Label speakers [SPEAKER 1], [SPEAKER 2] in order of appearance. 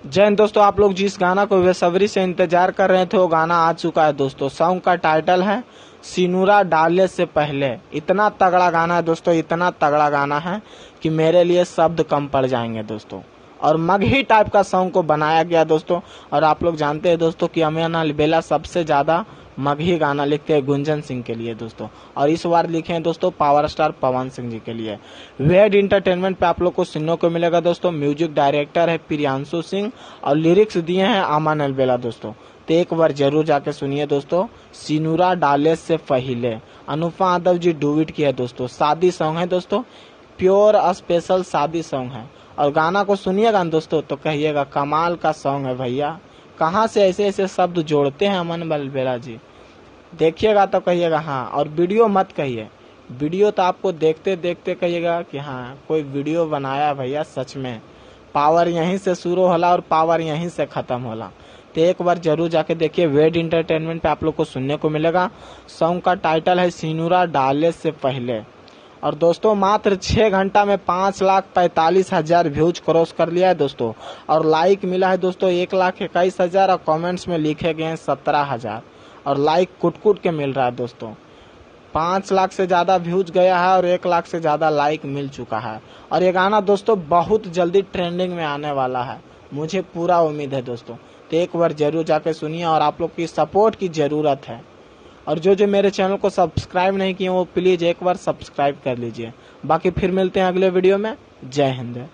[SPEAKER 1] जय हिंद दोस्तों। आप लोग जिस गाना को बेसब्री से इंतजार कर रहे थे वो गाना आ चुका है दोस्तों। सॉन्ग का टाइटल है सिनुरा डाले से पहले। इतना तगड़ा गाना है दोस्तों, इतना तगड़ा गाना है कि मेरे लिए शब्द कम पड़ जाएंगे दोस्तों। और मगही टाइप का सॉन्ग को बनाया गया दोस्तों। और आप लोग जानते हैं दोस्तों कि अमीन अलबेला सबसे ज्यादा मगही गाना लिखते हैं गुंजन सिंह के लिए दोस्तों। और इस बार लिखे हैं दोस्तों पावर स्टार पवन सिंह जी के लिए। वेड इंटरटेनमेंट पे आप लोग को सुनने को मिलेगा दोस्तों। म्यूजिक डायरेक्टर है प्रियांशु सिंह और लिरिक्स दिए हैं अमन अलबेला दोस्तों। तो एक बार जरूर जाके सुनिए दोस्तों। सिनुरा डाले से पहले अनुपमा यादव जी डुइट की है दोस्तों। शादी सॉन्ग है दोस्तों, प्योर स्पेशल शादी सॉन्ग है। और गाना को सुनिएगा दोस्तों तो कहिएगा कमाल का सॉन्ग है भैया। कहाँ से ऐसे ऐसे शब्द जोड़ते हैं अमन अलबेला जी, देखिएगा तो कहिएगा हाँ। और वीडियो मत कहिए, वीडियो तो आपको देखते देखते कहिएगा कि हाँ कोई वीडियो बनाया भैया। सच में पावर यहीं से शुरू होला और पावर यहीं से खत्म होला। तो एक बार जरूर जाके देखिए। वेड इंटरटेनमेंट पे आप लोग को सुनने को मिलेगा। सॉन्ग का टाइटल है सिनुरा डाले से पहले। और दोस्तों मात्र 6 घंटा में 5,45,000 व्यूज क्रॉस कर लिया है दोस्तों। और लाइक मिला है दोस्तों 1,21,000 और कमेंट्स में लिखे गए हैं 17,000। और लाइक कुट कुट के मिल रहा है दोस्तों। 5 लाख से ज्यादा व्यूज गया है और 1 लाख से ज्यादा लाइक मिल चुका है। और ये गाना दोस्तों बहुत जल्दी ट्रेंडिंग में आने वाला है, मुझे पूरा उम्मीद है दोस्तों। तो एक बार जरूर जाके सुनिए और आप लोग की सपोर्ट की जरूरत है। और जो जो मेरे चैनल को सब्सक्राइब नहीं किए वो प्लीज एक बार सब्सक्राइब कर लीजिए। बाकी फिर मिलते हैं अगले वीडियो में। जय हिंद।